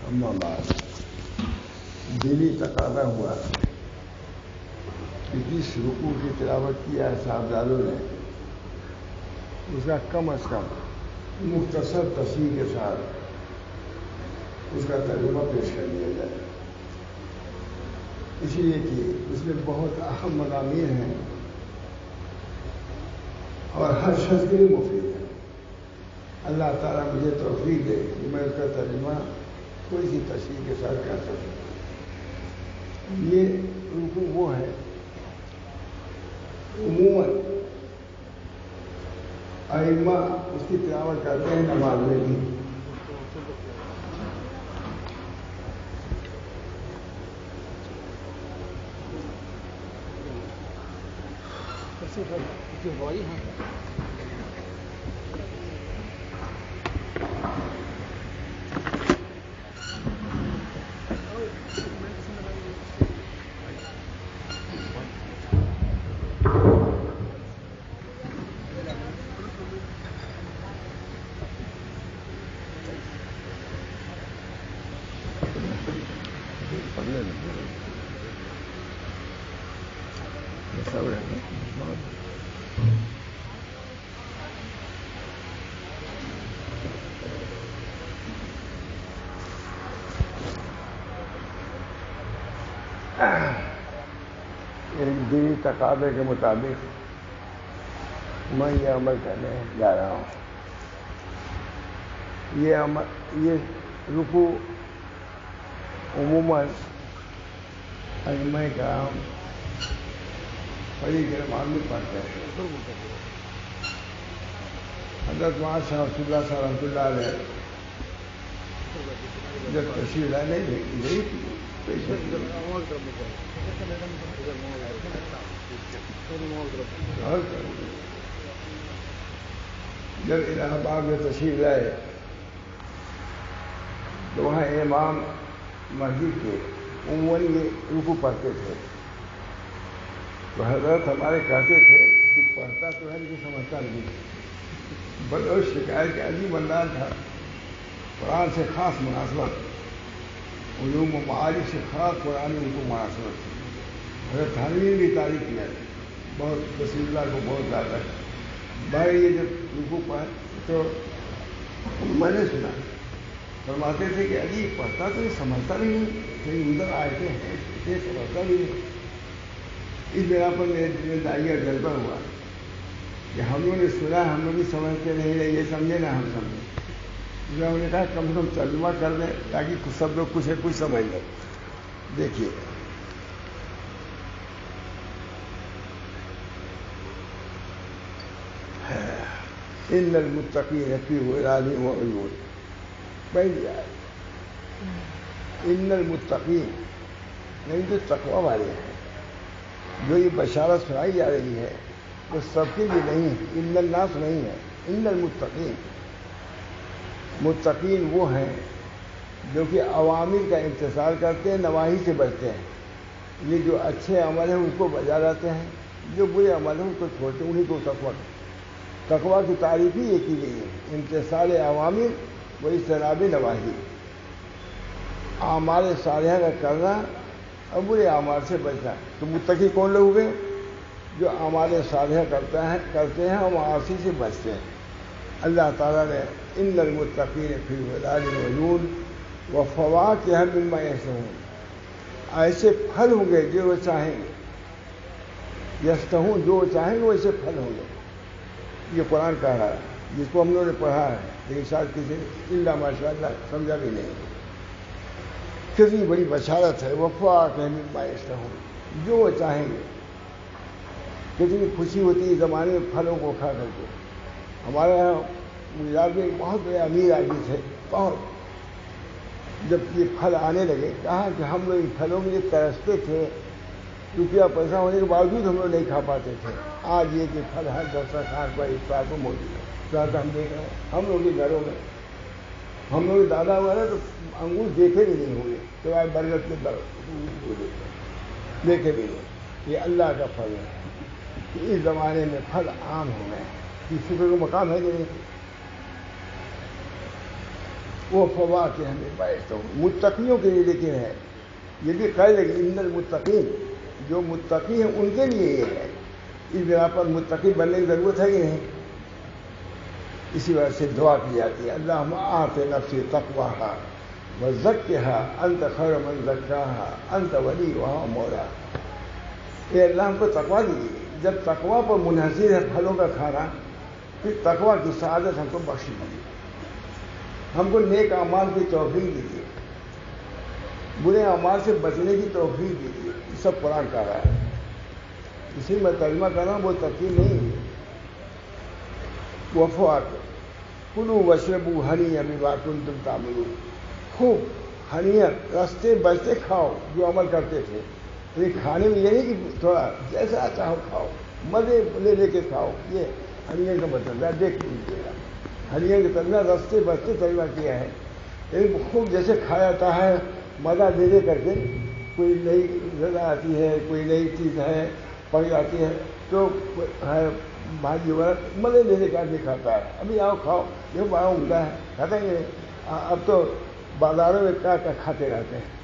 اما بعد دلی تقاضا ہوا کہ جس رکوع کی تلاوت کیا ہے صاحبزادوں نے اس کا کم از کم مختصر تفصیل کے ساتھ اس کا ترجمہ پیش کر دیا جائے، اس لیے کہ اس میں بہت اہم مضامین ہیں اور ہر شخص کے لیے مفید ہے۔ اللہ تعالیٰ مجھے توفیق دے کہ میں اس کا ترجمہ تھوڑی سی تشریح کے ساتھ کر سکوں۔ یہ رکوع وہ ہے عموماً ائمہ اس کی تلاوت کرتے ہیں نماز میں بھی، دینی تقاضے کے مطابق میں یہ عمل کرنے جا رہا ہوں۔ یہ رکوع عموماً ائمہ کرام بڑی گرمان میں پڑھتے ہیں۔ حضرت معاذ شاہ رسول اللہ صلی رحمۃ اللہ علیہ جب تشریف لانے گئی تھی جب الہ آباد میں تشریف لائے تو وہاں امام مسجد کے عموماً یہ رکوع پڑھتے تھے، تو حضرت ہمارے کہتے تھے کہ پڑھتا تو ہے لیکن سمجھتا نہیں، بڑا شکایت کے عجیب انداز تھا، قرآن سے خاص مناسبت، علوم و معارف سے خاص قرآن ان کو مناسبت تھی۔ حضرت تھانوی نے بھی تعریف کیا ہے بہت، رسول اللہ کو بہت زیادہ بھائی یہ جب رکوع پڑھا تو میں نے سنا فرماتے تھے کہ عجیب پڑھتا تو یہ سمجھتا نہیں، کہیں ادھر آئے ہیں یہ سمجھتا بھی نہیں۔ اس بنا پر میرے دل میں دائیا جذبہ ہوا کہ ہم لوگوں نے سنا، ہم لوگ بھی سمجھتے نہیں رہے، یہ سمجھے نہ ہم سمجھے۔ انہوں نے کہا کم سے کم ترجمہ کر دیں تاکہ سب لوگ کچھ کچھ سمجھ لیں۔ دیکھیے ان المتقین فی ظلال و عیون، پہلی آیت ان المتقین یعنی جو تقوی والے ہیں، جو یہ بشارت سنائی جا رہی ہے وہ سب کے لیے نہیں ہے، ان الناس نہیں ہے، ان المتقین، متقین وہ ہیں جو کہ عوامر کا امتثال کرتے ہیں، نواہی سے بچتے ہیں۔ یہ جو اچھے عمل ہیں ان کو بجا لاتے ہیں، جو برے عمل ہیں ان کو چھوڑتے ہیں، انہیں کو تقویٰ کی تعریف ہی یہ کی گئی ہے، امتثال عوامر و اجتناب نواہی، اعمال صالحہ کا کرنا اور برے اعمال سے بچنا۔ تو متقی کون لوگ ہوئے؟ جو اعمال صالحہ کرتے ہیں اور معاصی سے بچتے ہیں۔ اللہ تعالیٰ نے ان المتقین فی ظلال و عیون وفواکہ مما یشتہون، ایسے پھل ہوں گے جو وہ چاہیں گے، یشتہون جو وہ چاہیں گے ویسے پھل ہوں گے۔ یہ قرآن کہہ رہا ہے، جس کو ہم لوگوں نے پڑھا ہے لیکن شاید کسی الا ماشاء اللہ سمجھا بھی نہیں۔ کتنی بڑی بشارت ہے، وفواکہ مما یشتہون، جو وہ چاہیں گے۔ کتنی خوشی ہوتی ہے زمانے میں پھلوں کو کھا کر کے۔ ہمارے یہاں گجرات میں بہت بڑے امیر آدمی تھے، بہت، جب یہ پھل آنے لگے کہا کہ ہم لوگ ان پھلوں کے لیے ترستے تھے، روپیہ پیسہ ہونے کے باوجود ہم لوگ نہیں کھا پاتے تھے۔ آج یہ کہ پھل ہر دسترخوان پر افطار کو موجود ہے، زیادہ ہم دیکھ رہے ہیں ہم لوگ کے گھروں میں۔ ہم لوگ دادا ہمارے تو انگور دیکھے بھی نہیں ہوں گے، سوائے برگد کے دیکھے بھی نہیں۔ یہ اللہ کا پھل ہے کہ اس زمانے میں پھل عام ہو گئے، اس فکر کو مقام ہے کہ نہیں؟ وہ فواکہ ہمیں بیٹھتا ہوں متقیوں کے لیے، لیکن ہے یہ بھی قید ہے کہ ان المتقین، جو متقی ہیں ان کے لیے یہ ہے، اس بنا پر متقی بننے کی ضرورت ہے کہ نہیں؟ اسی وجہ سے دعا کی جاتی ہے اللہم آت نفسی تقواہا وزکھا انت خیر من زکاہا انت ولیہا مولاہا۔ اے اللہ ہم کو تقویٰ دیجیے، جب تقویٰ پر منحصر ہے پھلوں کا کھانا، پھر تقویٰ کی سعادت ہم کو بخش دیجیے، ہم کو نیک اعمال کی توفیق دیجیے، برے اعمال سے بچنے کی توفیق دیجیے۔ یہ سب قرآن کہہ رہا ہے، اسی میں ترجمہ کر رہا ہوں، وہ تقویٰ نہیں ہے۔ وفواک کلوا واشربوا ہنیئا بما کنتم تعملون، خوب ہنیئا رستے بچتے کھاؤ جو عمل کرتے تھے۔ لیکن کھانے میں یہ نہیں کہ تھوڑا جیسا چاہو کھاؤ، مزے لے لے کے کھاؤ، یہ ہنیئا کا مطلب ہے، دیکھ لیجیے گا ہنیئا کی ترجمہ رستے بچتے ترجمہ کیا ہے، لیکن خوب جیسے کھایا جاتا ہے مزہ لے لے کر کے، کوئی نئی غذا آتی ہے، کوئی نئی چیز ہے پک جاتی ہے تو ہے بھاجی وغیرہ مزے لے لے کے آدمی کھاتا ہے، ابھی آؤ کھاؤ، یہ بڑا عمدہ ہے، کھاتے ہیں۔ اب تو بازاروں میں کیا کھاتے رہتے ہیں،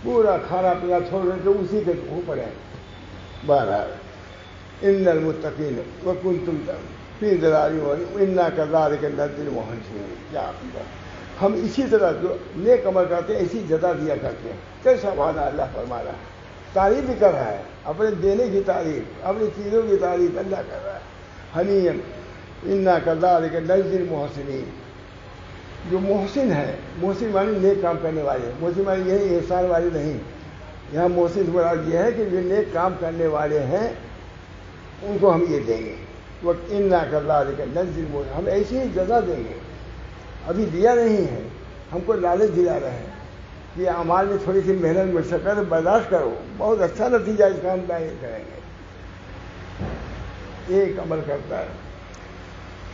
پورا کھانا پینا چھوڑ رہے تو اسی کے اوپر ہے۔ بہرحال ان المتقین وکنتم فی ظلال انا کذالک نجزی المحسنین، کیا ہم اسی طرح جو نیک عمل کرتے ہیں اسی جزا دیا کرتے ہیں۔ کیسا وعدہ اللہ فرما رہا ہے، تعریف بھی کر رہا ہے، اپنے دینے کی تعریف، اپنی چیزوں کی تعریف اللہ کر رہا ہے۔ حنیًا انا کذالک نجزی المحسنین، جو محسن ہے، محسن معنی نیک کام کرنے والے، محسن معنی یہی احسان والے نہیں، یہاں محسن سے مراد یہ ہے کہ جو نیک کام کرنے والے ہیں ان کو ہم یہ دیں گے۔ انا کذالک نجزی المحسنین، ہم ایسی ہی جزا دیں گے، ابھی دیا نہیں ہے، ہم کو لالچ دلا رہے ہیں کہ اعمال میں تھوڑی سی محنت مشقت برداشت کرو، بہت اچھا نتیجہ اس کام کا یہ کریں گے۔ ایک عمل کرتا ہے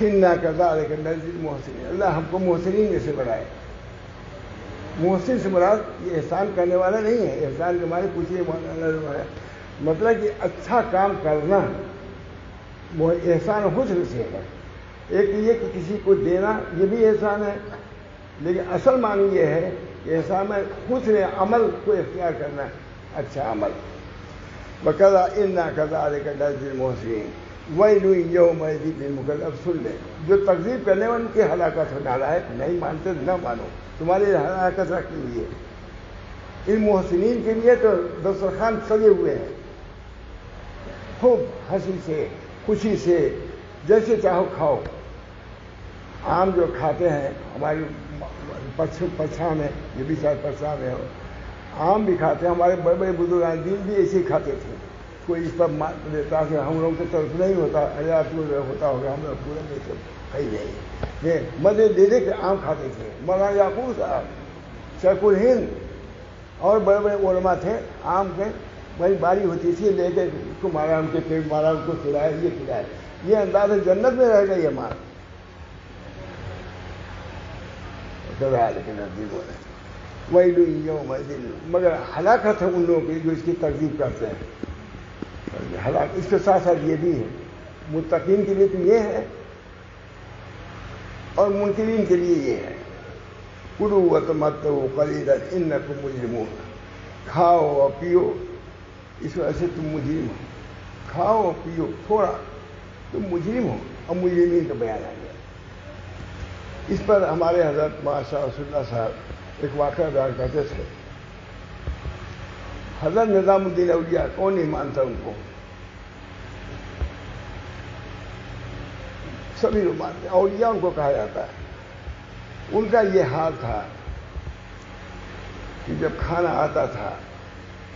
انا کذالک نجزی المحسنین، اللہ ہم کو محسنین میں سے بنائے۔ محسن سے مراد یہ احسان کرنے والا نہیں ہے، احسان کے معنی پوچھیے مطلب کہ اچھا کام کرنا، وہ احسان حسن سے ہے۔ ایک یہ کہ کسی کو دینا یہ بھی احسان ہے، لیکن اصل معنی یہ ہے کہ احسان میں حسن عمل کو اختیار کرنا، اچھا عمل۔ وَكَذَا إِنَّا كَذَلِكَ نَجْزِي الْمُحْسِنِينَ وَيْلٌ يَوْمَئِذٍ لِّلْمُكَذِّبِينَ، سن لیں جو تکذیب کرنے والے ان کی ہلاکت ہونے والا ہے، نہیں مانتے نہ مانو، تمہاری ہلاکت رکھی ہوئی ہے۔ ان محسنین کے لیے تو دسترخوان سجے ہوئے ہیں، خوب ہنسی سے خوشی سے جیسے چاہو کھاؤ۔ آم جو کھاتے ہیں ہماری پچھا میں، یہ بھی شاید پچھا میں ہو، آم بھی کھاتے ہیں، ہمارے بڑے بڑے بزرگان دین بھی ایسے ہی کھاتے تھے، کوئی اس پر مات دیتا کہ ہم لوگوں کی طرف نہیں ہوتا، حیات میں ہوتا ہوگا، ہم لوگ پورے میں سے کھائی نہیں، یہ مزے دے دے کے آم کھاتے تھے۔ مولانا یعقوب صاحب، شیخ الہند اور بڑے بڑے علماء تھے، آم کے بڑی باری ہوتی تھی، لے کے اس کو مارا، ان کے پیٹ مارا، ان کو کھلایا، یہ کھلایا، یہ انداز جنت میں رہ گئی ہمارا۔ وَيْلٌ يَوْمَئِذٍ، مگر ہلاکت ہے ان لوگوں کی جو اس کی تکذیب کرتے ہیں۔ ہلاک اس کے ساتھ ساتھ یہ بھی ہے، متقین کے لیے تو یہ ہے اور منکرین کے لیے یہ ہے۔ کُلُوا وَتَمَتَّعُوا قَلِيلًا إِنَّكُم مُجْرِمُونَ، کھاؤ اور پیو، اس وجہ سے تم مجرم ہو، کھاؤ اور پیو تھوڑا، تم مجرم ہو، اور مجرمین کا بیان آ گیا۔ اس پر ہمارے حضرت ماشاء رسول اللہ صاحب ایک واقعہ بیان کرتے تھے۔ حضرت نظام الدین اولیاء، کون نہیں مانتا ان کو، سبھی لوگ مانتے ہیں، اولیاء ان کو کہا جاتا ہے۔ ان کا یہ حال تھا کہ جب کھانا آتا تھا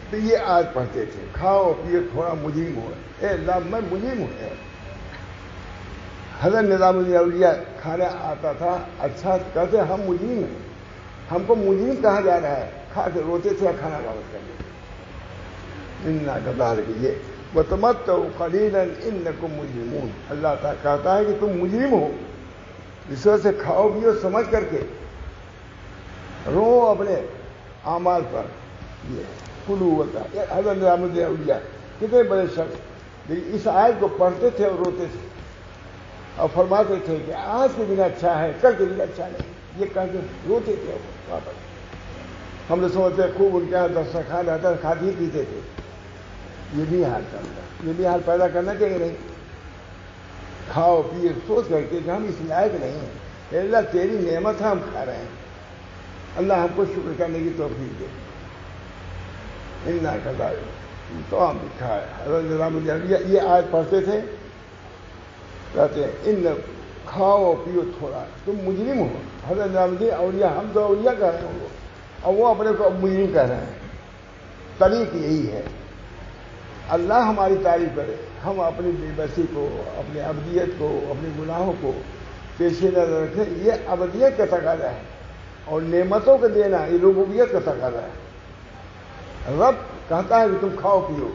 تو یہ آج پڑھتے تھے، کھاؤ پیو تھوڑا مجرم ہو، اے اللہ میں مجرم ہوں۔ حضرت نظام الدین اولیاء کھانا آتا تھا، اچھا کہتے ہم مجرم ہیں، ہم کو مجرم کہا جا رہا ہے، کھا کے روتے تھے کھانا واپس کر دیتے۔ اِنَّا كَذَلِكَ، یہ وَتَمَتَّعُوا قَلِيلًا إِنَّكُم مُجْرِمُونَ، اللہ تعالیٰ کہتا ہے کہ تم مجرم ہو، اس وجہ سے کھاؤ پیو سمجھ کر کے، رو اپنے اعمال پر۔ یہ کلو ہوتا ہے حضرت نظام الدین اولیاء، کتنے بڑے شخص، لیکن اس آیت کو پڑھتے تھے اور روتے تھے اور فرماتے تھے کہ آج کے دن اچھا ہے، کل کے دن اچھا نہیں، یہ کہتے روتے تھے واپس. ہم نے سوچتے خوب ان کے یہاں دسترخوان رہتا کھاتے پیتے تھے. یہ بھی حال چلتا ہے, یہ بھی حال پیدا کرنا چاہیے نہیں. کھاؤ پیے سوچ کر کے کہ ہم اس لائق نہیں ہیں, اللہ تیری نعمت ہم کھا رہے ہیں, اللہ ہم کو شکر کرنے کی توفیق دے. انا کذالک تو ہم بھی کھائے. حضرت نظام الدین یہ آیت پڑھتے تھے, کہتے ہیں ان کھاؤ پیو تھوڑا, تم مجرم ہو. حضرت نظام الدین اولیاء, ہم تو اولیاء کہہ رہے ہیں اور وہ اپنے کو مجرم کہہ رہے ہیں. طریق یہی ہے. اللہ ہماری تعریف کرے, ہم اپنی بے بسی کو, اپنی ابدیت کو, اپنے گناہوں کو پیش نظر رکھیں. یہ ابدیت کا تقاضا ہے اور نعمتوں کو دینا یہ ربوبیت کا تقاضا ہے. رب کہتا ہے کہ تم کھاؤ پیو,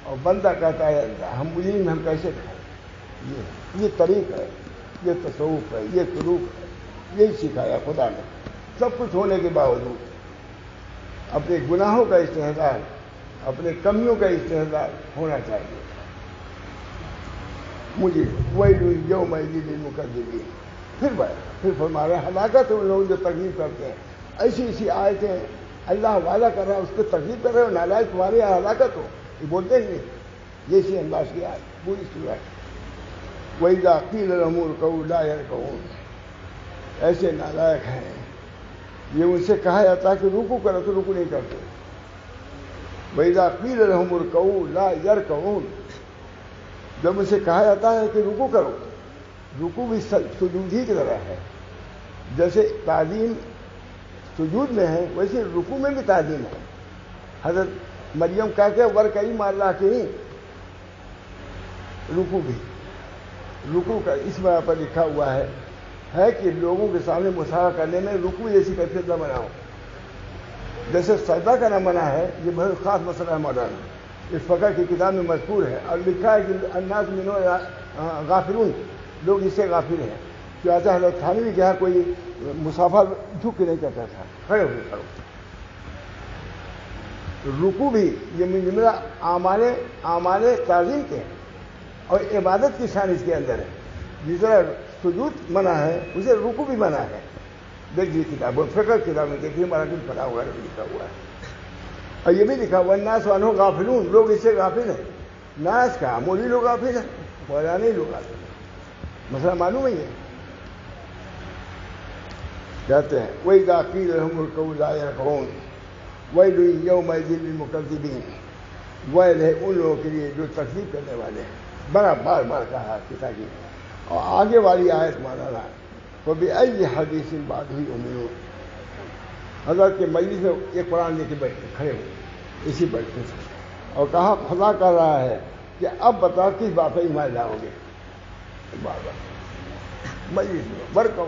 اور بندہ کہتا ہے ہم مجرم ہم کیسے کھائیں. یہ طریق ہے, یہ تصوف ہے, یہ سلوک ہے, یہی سکھایا خدا نے. سب کچھ ہونے کے باوجود اپنے گناہوں کا استحضار, اپنے کمیوں کا استحضار ہونا چاہیے. مجھے وہی یوم للمکذبین. پھر فرما رہے ہیں ہلاکت ان لوگوں جو تکلیف کرتے ہیں. ایسی آیتیں اللہ وعدہ کر رہا ہے, اس کو تکلیف کر رہے ہو, نالائق تمہارے یہاں ہلاکت ہو, یہ بولتے ہی نہیں. یہ سی انداز کی آیت پوری سورت. وَإِذَا قِيلَ لَهُمُ ارْكَعُوا لَا يَرْكَعُونَ. ایسے نالائق ہیں, یہ ان سے کہا جاتا ہے کہ رکوع کرو تو رکوع نہیں کرتے. وَإِذَا قِيلَ لَهُمُ ارْكَعُوا لَا يَرْكَعُونَ. جب ان سے کہا جاتا ہے کہ رکوع کرو, رکوع بھی سجود ہی کی طرح ہے. جیسے تعظیم سجود میں ہے ویسے رکوع میں بھی تعظیم ہے. حضرت مریم کہتے ہیں وَارْكَعِي مَعَ الرَّاكِعِينَ. رکوع بھی, رکوع کا اس بنا پر لکھا ہوا ہے کہ لوگوں کے سامنے مسافہ کرنے میں رکوع جیسی کیفیت نہ بناؤ. جیسے سجدہ کرنا منع ہے, یہ بہت خاص مسئلہ ہے مولانا, اس فقہ کی کتاب میں مذکور ہے, اور لکھا ہے کہ الناس منہ غافلون, لوگ اس سے غافل ہیں. چاہتا حضرت تھانوی کے یہاں کوئی مسافہ جھک کے نہیں کرتا تھا, کھڑے ہو کرو. رکوع بھی یہ میرا اعمال تعظیم کے اور عبادت کی شان اس کے اندر ہے. جس طرح سجود منع ہے اسے رکوع بھی منع ہے. دیکھیے کتاب فقہ کتاب میں دیکھیے مراکز پڑھا ہوا ہے, لکھا ہوا ہے. اور یہ بھی لکھا ہوا الناس عنہ غافلون, لوگ اس سے غافل ہیں. ناس کا مولوی لوگ غافل ہیں, مولانا لوگ غافل ہیں. مسئلہ معلوم ہی ہے. کہتے ہیں وَإِذَا قِيلَ لَهُمُ ارْكَعُوا لَا يَرْكَعُونَ وَيْلٌ يَوْمَئِذٍ لِّلْمُكَذِّبِينَ. ویل ہے ان لوگوں کے لیے جو تکذیب کرنے والے ہیں. بڑا بار بار کہا کتا کی. اور آگے والی آیت مانا رہا فَبِأَيِّ حَدِيثٍ بَعْدَهُ يُؤْمِنُونَ. حضرت کے مجلس میں ایک قرآن لے کے بیٹھے کھڑے ہوئے اسی بیٹھے سے, اور کہا خدا کر رہا ہے کہ اب بتاؤ کس بات پہ ایمان لاؤ گے. بار بار مجلس میں برکو,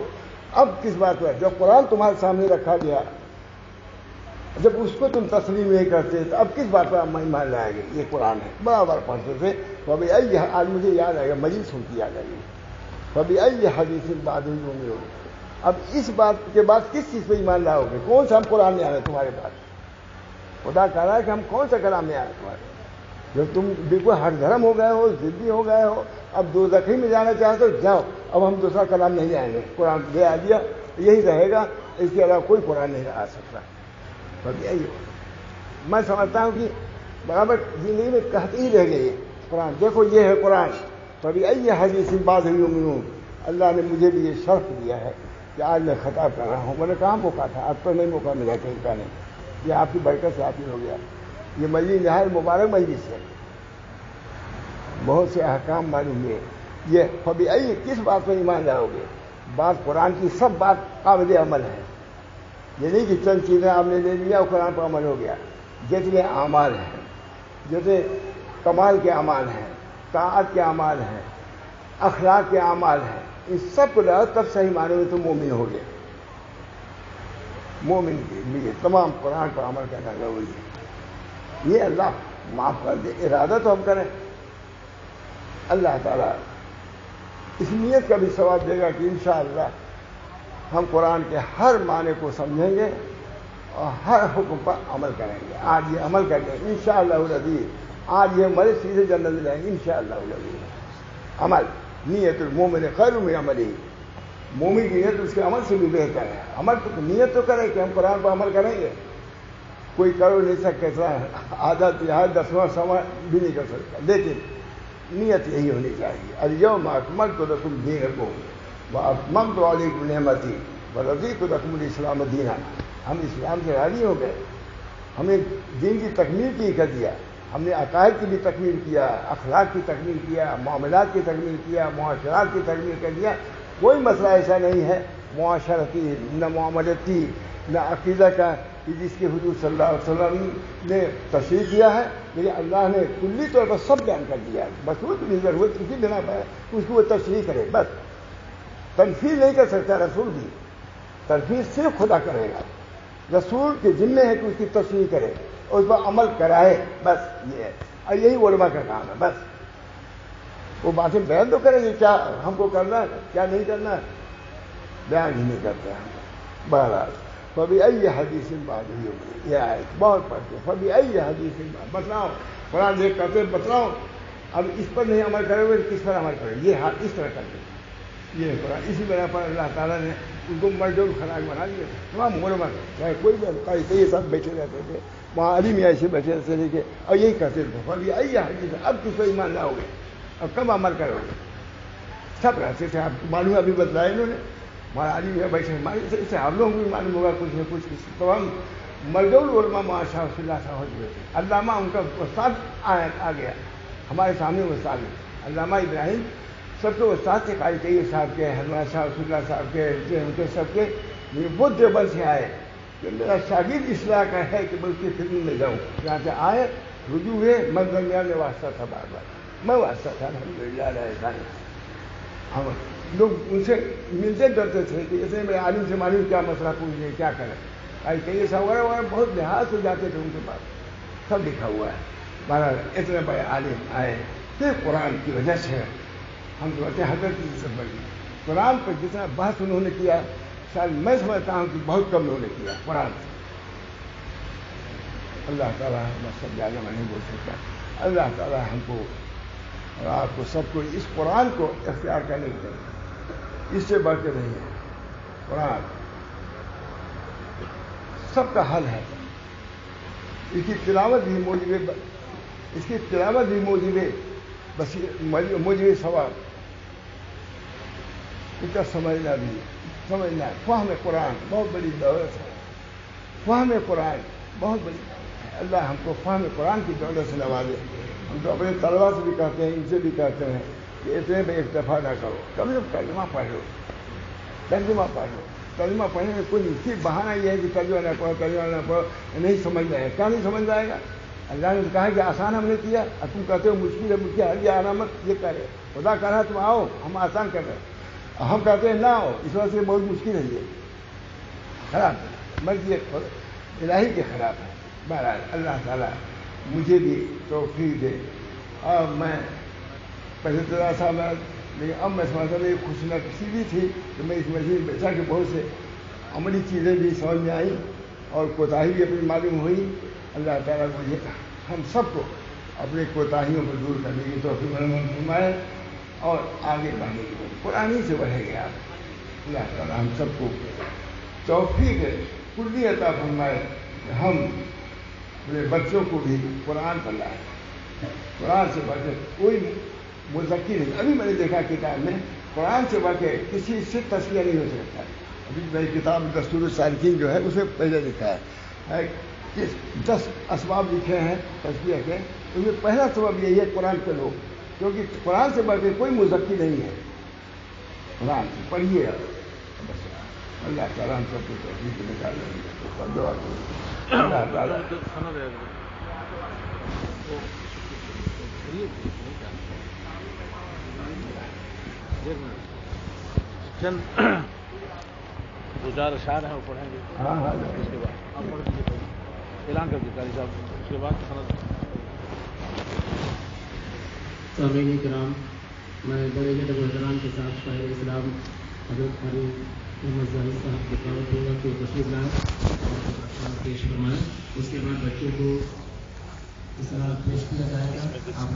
اب کس بات پر, جب قرآن تمہارے سامنے رکھا گیا, جب اس کو تم تسلیم نہیں کرتے تو اب کس بات پر ایمان لائے گے. یہ قرآن ہے, بڑا بار پڑھتے تھے. تو ابھی آج مجھے یاد آئے گا, مجلس ان کی یاد آئے گی. فَبِأَيِّ حَدِيثٍ بَعْدَهُ يُؤْمِنُونَ. اب اس بات کے بعد کس چیز پہ ایمان لاؤ گے. کون سا ہم قرآن میں آ رہے ہیں تمہارے پاس. خدا کہہ رہا ہے کہ ہم کون سا کلام میں آ رہے ہیں تمہارے. جب تم بالکل ہر دھرم ہو گئے ہو, ضدی ہو گئے ہو, اب دوزخی میں جانا چاہتے ہو جاؤ, اب ہم دوسرا کلام نہیں آئیں گے. قرآن لے آ دیا, یہی رہے گا, اس کے علاوہ کوئی قرآن نہیں آ سکتا. میں سمجھتا ہوں کہ برابر زندگی میں کہتے ہی رہ گئے قرآن. دیکھو یہ ہے قرآن. فَبِأَيِّ حَدِيثٍ بَعْدَهُ يُؤْمِنُونَ. اللہ نے مجھے بھی یہ شرف دیا ہے کہ آج میں خطاب کر رہا ہوں. میں نے کہاں موقع تھا, اب تو نہیں موقع ملا کہیں کا نہیں. یہ آپ کی برکت سے حاصل ہو گیا. یہ مجلس نہایت مبارک مجلس ہے, بہت سے احکام معلوم ہوئے. یہ فبأي کس بات پر ایمان لاؤ گے. بات قرآن کی سب بات قابل عمل ہے. یہ نہیں کہ چند چیزیں آپ نے لے لیا اور قرآن پر عمل ہو گیا. جتنے اعمال ہیں, جتنے کمال کے اعمال ہیں, طاعت کے اعمال ہیں, اخلاق کے اعمال ہیں, ان سب کو لاؤ تب صحیح معنی میں تم مومن ہو گئے. مومن کے لیے تمام قرآن پر عمل کرنا ضروری ہے. یہ اللہ معاف کر دے, ارادہ تو ہم کریں. اللہ تعالیٰ اس نیت کا بھی ثواب دے گا کہ انشاءاللہ ہم قرآن کے ہر معنی کو سمجھیں گے اور ہر حکم پر عمل کریں گے. آج یہ عمل کر لیں انشاءاللہ العزیز, آج یہ مرے سیدھے جنت میں جائیں گے انشاءاللہ العزیز. عمل نیت المومن خیر من عملہ. مومن کی نیت اس کے عمل سے بھی بہتر ہے. عمل تو نیت تو کرے کہ ہم قرآن پر عمل کریں گے. کوئی کرو نہیں سکتا کیسا آدھا تہائی 10واں سوا بھی نہیں کر سکتا, لیکن نیت یہی ہونی چاہیے. الیوم اکملت لکم دینکم واتممت علیکم نعمتی ورضیت لکم الاسلام دینا. ہم اسلام سے راضی ہو گئے, ہمیں دین کی تکمیل کی کر دیا, ہم نے عقائد کی بھی تکمیل کیا, اخلاق کی تکمیل کیا, معاملات کی تکمیل کیا, معاشرات کی تکمیل کر دیا. کوئی مسئلہ ایسا نہیں ہے معاشرتی, نہ معاملتی, نہ عقیدہ کا, کہ جس کے حضور صلی اللہ علیہ وسلم نے تشریح کیا ہے, لیکن اللہ نے کلی طور پر سب بیان کر دیا. بس وہ تو ضرورت اسی بنا پر اس کو وہ تشریح کرے, بس تنفیذ نہیں کر سکتا رسول بھی, تنفیذ صرف خدا کرے گا. رسول کے ذمے ہے کہ اس کی تشریح کرے اور اس پر عمل کرائے, بس یہ ہے. اور یہی علماء کا کام ہے. بس وہ باتیں بیان تو کریں گے کیا ہم کو کرنا ہے کیا نہیں کرنا ہے, بیان ہی نہیں کرتے ہم. بہرحال فبأي حدیث بعدہ, یہ آیت بہت پڑھتے ہیں. فبأي حدیث بعدہ, بتلاؤ قرآن دیکھ کرتے بتلاؤ. اب اس پر نہیں عمل کرے ہوئے کس پر عمل کرے, یہ ہاتھ اس طرح کرتے ہیں. یہ قرآن اسی بنا پر اللہ تعالیٰ نے ان کو مرجو خراج بنا دیا. تمام علماء چاہے کوئی بھی یہ سب بیٹھے رہتے تھے, وہاں علی میاں ایسے بیٹھے رہتے تھے کہ اور یہی کرتے تھے. فبأي حدیث, اب کس پر ایمان لاؤ گے, اب کب عمل کرو گے. سب رہتے تھے. آپ معلوم ابھی بتلایا انہوں نے, ہمارا علی میاں بیٹھے, اس سے ہم لوگوں کو بھی معلوم ہوگا کچھ نہ کچھ. تو ہم مرجو العلماء ماشاء اللہ صاحب ہوئے. علامہ ان کا استاد آ گیا ہمارے سامنے. استاد علامہ ابراہیم سب کے استاد سے قاری طیب صاحب کے, حضرت شاہ رسول اللہ صاحب کے, ان کے سب کے. وہ دیوبند سے آئے کہ میرا شاگرد اصلاح کا ہے کہ میں اس کی خدمت میں جاؤں. یہاں سے آئے, رجوع ہوئے, میں درمیان میں واسطہ تھا, بار بار میں واسطہ تھا. الحمدللہ ہم لوگ ان سے ملتے ڈرتے تھے کہ جیسے میرے عالم سے معلوم کیا مسئلہ پوچھ لیں, کیا کریں. کئی صاحب وغیرہ بہت لحاظ ہو جاتے تھے ان کے پاس, سب لکھا ہوا ہے. بہرحال اتنے بڑے عالم آئے پھر قرآن کی وجہ سے ہم سمجھتے ہیں حضرت کی عزت بڑھی. قرآن پر جتنا بحث انہوں نے کیا شاید میں سمجھتا ہوں کہ بہت کم انہوں نے کیا قرآن سے. اللہ تعالیٰ میں سب زیادہ میں نہیں بول سکتا. اللہ تعالیٰ ہم کو اور آپ کو سب کو اس قرآن کو اختیار کرنے کی ضرورت ہے, اس سے بڑھ کے نہیں ہے. قرآن سب کا حل ہے. اس کی تلاوت بھی موجب, اس کی تلاوت بھی موجب ثواب. اس کا سمجھنا بھی, سمجھنا فہم قرآن بہت بڑی دولت ہے. فہم قرآن بہت بڑی. اللہ ہم کو فہم قرآن کی دولت سے نوازے. ہم تو اپنے طلبا سے بھی کہتے ہیں, ان سے بھی کہتے ہیں کہ اتنے میں اکتفا نہ کرو, کبھی ترجمہ پڑھ لو, ترجمہ پڑھ لو. ترجمہ پڑھنے میں کوئی نہیں, صرف بہانہ یہ ہے کہ ترجمہ نہ پڑھو, ترجمہ نہ پڑھو, نہیں سمجھ جائے. کیا نہیں سمجھ جائے گا؟ اللہ نے کہا کہ آسان ہم نے کیا, اور تم کہتے ہو مشکل ہے, مجھے ہر یہ آنا مت, یہ کرے. خدا کہہ رہا تم آؤ, ہم آسان کر رہے ہیں, ہم کہتے ہیں نہ آؤ, اس وجہ سے بہت مشکل ہے. یہ خراب ہے, مرضی الہی کے خراب ہے. بہرحال اللہ تعالیٰ مجھے بھی توفیق دے. اور میں پہلے تو ایسا میں, لیکن اب میں سمجھتا ہوں یہ خوش نصیبی تھی کہ میں اس مسجد میں بیٹھا کہ بہت سے عملی چیزیں بھی سمجھ میں آئیں اور کوتاہی بھی اپنی معلوم ہوئی. اللہ تعالیٰ مجھے ہم سب کو اپنے کوتاہیوں کو دور کرنے کی توفیق فرمائے اور آگے بڑھنے کی قرآن ہی سے بڑھے گا. اللہ تعالیٰ ہم سب کو توفیق کلی عطا فرمائے کہ ہم اپنے بچوں کو بھی قرآن پر لائیں. قرآن سے بڑھ کے کوئی مذکر نہیں. ابھی میں نے دیکھا کتاب میں قرآن سے بڑھ کے کسی سے تذکیہ نہیں ہو سکتا. ابھی میری کتاب دستور السالکین جو ہے اسے پہلے لکھا ہے کہ 10 اسباب لکھے ہیں تذکیہ کے, اس میں پہلا سبب یہی ہے قرآن کے لوگ, کیونکہ قرآن سے بڑھ کے کوئی مذکر نہیں ہے. قرآن سے پڑھیے. اللہ تعالیٰ ہم سب کو توفیق نکال دعا کریں. اللہ تعالیٰ چند دو چار اشعار ہیں وہ پڑھیں گے. ہاں اس کے بعد آپ پڑھ دیجیے, اعلان کر دیجیے قاری صاحب. اس کے بعد سامعین کرام, میں بڑے ادب و احترام کے ساتھ شاعر اسلام حضرت قاری محمد زاہد صاحب کی دعوت دوں گا کہ تشریف لائیں اور پیش فرمائیں. اس کے بعد بچوں کو اس طرح پیش کیا جائے گا. آپ